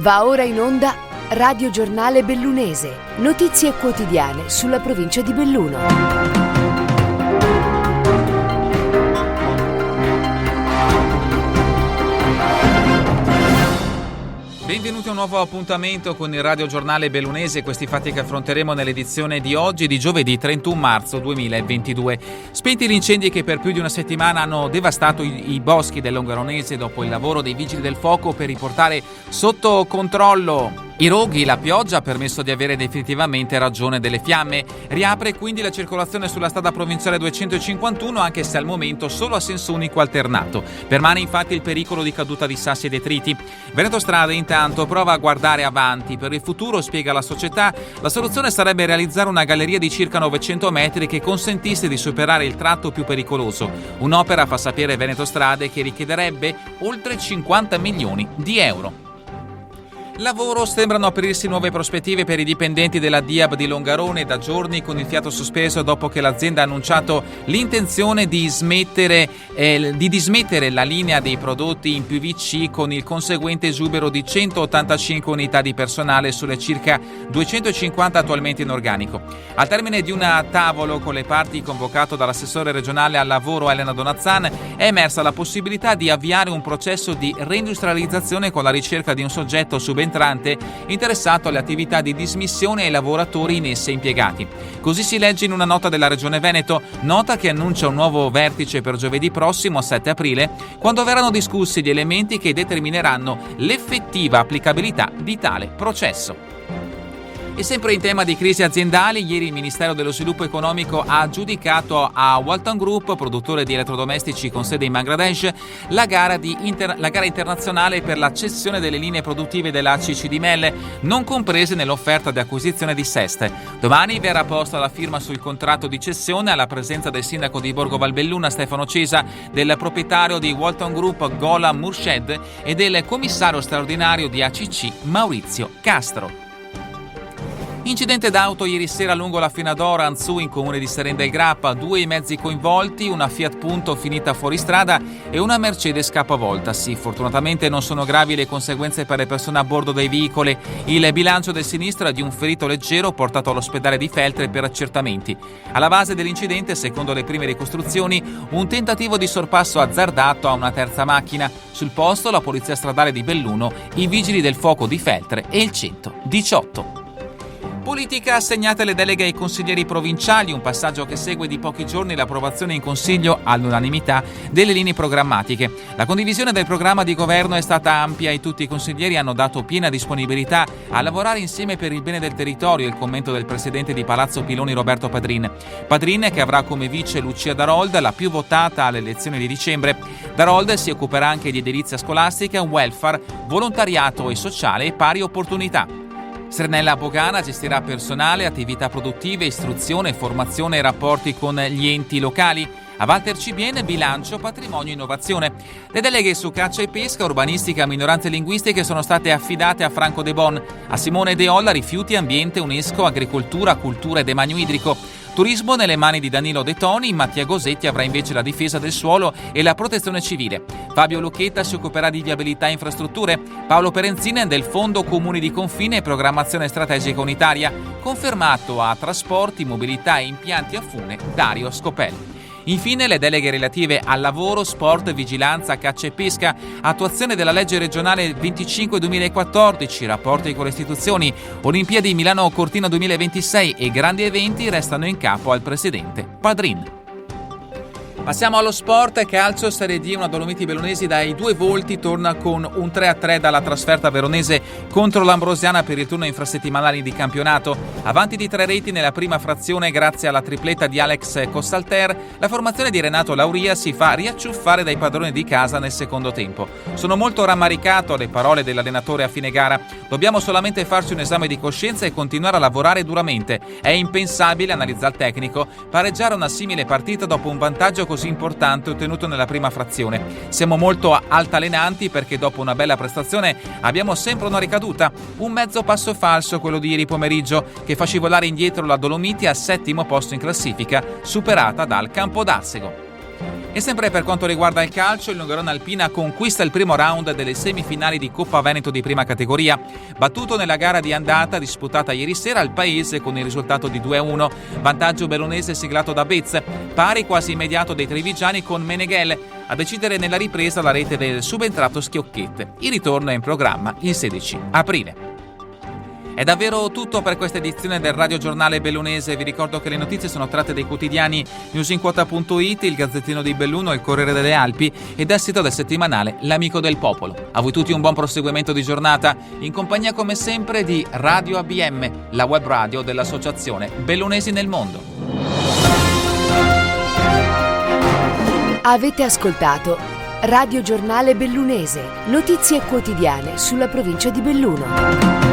Va ora in onda Radio Giornale Bellunese, notizie quotidiane sulla provincia di Belluno. Benvenuti a un nuovo appuntamento con il Radio Giornale Bellunese, questi fatti che affronteremo nell'edizione di oggi, di giovedì 31 marzo 2022. Spenti gli incendi che per più di una settimana hanno devastato i boschi del Longaronese dopo il lavoro dei vigili del fuoco per riportare sotto controllo i roghi, la pioggia ha permesso di avere definitivamente ragione delle fiamme. Riapre quindi la circolazione sulla strada provinciale 251, anche se al momento solo a senso unico alternato. Permane infatti il pericolo di caduta di sassi e detriti. Veneto Strade intanto prova a guardare avanti. Per il futuro, spiega la società, la soluzione sarebbe realizzare una galleria di circa 900 metri che consentisse di superare il tratto più pericoloso. Un'opera, fa sapere Veneto Strade, che richiederebbe oltre 50 milioni di euro. Lavoro, sembrano aprirsi nuove prospettive per i dipendenti della Diab di Longarone, da giorni con il fiato sospeso dopo che l'azienda ha annunciato l'intenzione di dismettere la linea dei prodotti in PVC con il conseguente esubero di 185 unità di personale sulle circa 250 attualmente in organico. Al termine di un tavolo con le parti convocato dall'assessore regionale al lavoro Elena Donazzan è emersa la possibilità di avviare un processo di reindustrializzazione con la ricerca di un soggetto subentrante interessato alle attività di dismissione ai lavoratori in esse impiegati. Così si legge in una nota della Regione Veneto, nota che annuncia un nuovo vertice per giovedì prossimo 7 aprile, quando verranno discussi gli elementi che determineranno l'effettiva applicabilità di tale processo. E sempre in tema di crisi aziendali, ieri il Ministero dello Sviluppo Economico ha aggiudicato a Walton Group, produttore di elettrodomestici con sede in Bangladesh, la gara internazionale per la cessione delle linee produttive della ACC di Melle, non comprese nell'offerta di acquisizione di Seste. Domani verrà posta la firma sul contratto di cessione alla presenza del sindaco di Borgo Valbelluna Stefano Cesa, del proprietario di Walton Group Gola Murshed e del commissario straordinario di ACC Maurizio Castro. Incidente d'auto ieri sera lungo la Finadora Anzù in comune di Seren del Grappa, 2 i mezzi coinvolti, una Fiat Punto finita fuori strada e una Mercedes capovoltasi. Fortunatamente non sono gravi le conseguenze per le persone a bordo dei veicoli. Il bilancio del sinistro è di un ferito leggero portato all'ospedale di Feltre per accertamenti. Alla base dell'incidente, secondo le prime ricostruzioni, un tentativo di sorpasso azzardato a una terza macchina. Sul posto la polizia stradale di Belluno, i vigili del fuoco di Feltre e il 118. Politica, assegnate le deleghe ai consiglieri provinciali, un passaggio che segue di pochi giorni l'approvazione in Consiglio all'unanimità delle linee programmatiche. La condivisione del programma di governo è stata ampia e tutti i consiglieri hanno dato piena disponibilità a lavorare insieme per il bene del territorio, il commento del presidente di Palazzo Piloni Roberto Padrin. Padrin che avrà come vice Lucia Darold, la più votata alle elezioni di dicembre. Darold si occuperà anche di edilizia scolastica, welfare, volontariato e sociale e pari opportunità. Sernella Bogana gestirà personale, attività produttive, istruzione, formazione e rapporti con gli enti locali. A Walter Cibien, bilancio, patrimonio e innovazione. Le deleghe su caccia e pesca, urbanistica, minoranze linguistiche sono state affidate a Franco De Bon, a Simone De Olla, rifiuti, ambiente, UNESCO, agricoltura, cultura e demanio idrico. Turismo nelle mani di Danilo De Toni, Mattia Gosetti avrà invece la difesa del suolo e la protezione civile. Fabio Lucchetta si occuperà di viabilità e infrastrutture. Paolo Perenzina del Fondo Comuni di Confine e Programmazione Strategica Unitaria. Confermato a trasporti, mobilità e impianti a fune Dario Scopelli. Infine le deleghe relative al lavoro, sport, vigilanza, caccia e pesca, attuazione della legge regionale 25/2014, rapporti con le istituzioni, Olimpiadi Milano Cortina 2026 e grandi eventi restano in capo al presidente Padrin. Passiamo allo sport, calcio, Serie D, una Dolomiti Bellunesi dai 2 volti torna con un 3-3 dalla trasferta veronese contro l'Ambrosiana per il turno infrasettimanale di campionato. Avanti di 3 reti nella prima frazione grazie alla tripletta di Alex Costalter, la formazione di Renato Lauria si fa riacciuffare dai padroni di casa nel secondo tempo. Sono molto rammaricato alle parole dell'allenatore a fine gara. Dobbiamo solamente farci un esame di coscienza e continuare a lavorare duramente. È impensabile, analizza il tecnico, pareggiare una simile partita dopo un vantaggio così importante ottenuto nella prima frazione. Siamo molto altalenanti perché dopo una bella prestazione abbiamo sempre una ricaduta. Un mezzo passo falso quello di ieri pomeriggio che fa scivolare indietro la Dolomiti al 7° posto in classifica, superata dal Campodarsego. E sempre per quanto riguarda il calcio, il Longarone Alpina conquista il primo round delle semifinali di Coppa Veneto di prima categoria. Battuto nella gara di andata disputata ieri sera al Paese con il risultato di 2-1, vantaggio bellunese siglato da Bez, pari quasi immediato dei trevigiani con Meneghel, a decidere nella ripresa la rete del subentrato Schiocchette. Il ritorno è in programma il 16 aprile. È davvero tutto per questa edizione del Radio Giornale Bellunese. Vi ricordo che le notizie sono tratte dai quotidiani newsinquota.it, il Gazzettino di Belluno, il Corriere delle Alpi e dal sito del settimanale L'Amico del Popolo. A voi tutti un buon proseguimento di giornata, in compagnia come sempre di Radio ABM, la web radio dell'Associazione Bellunesi nel Mondo. Avete ascoltato Radio Giornale Bellunese, notizie quotidiane sulla provincia di Belluno.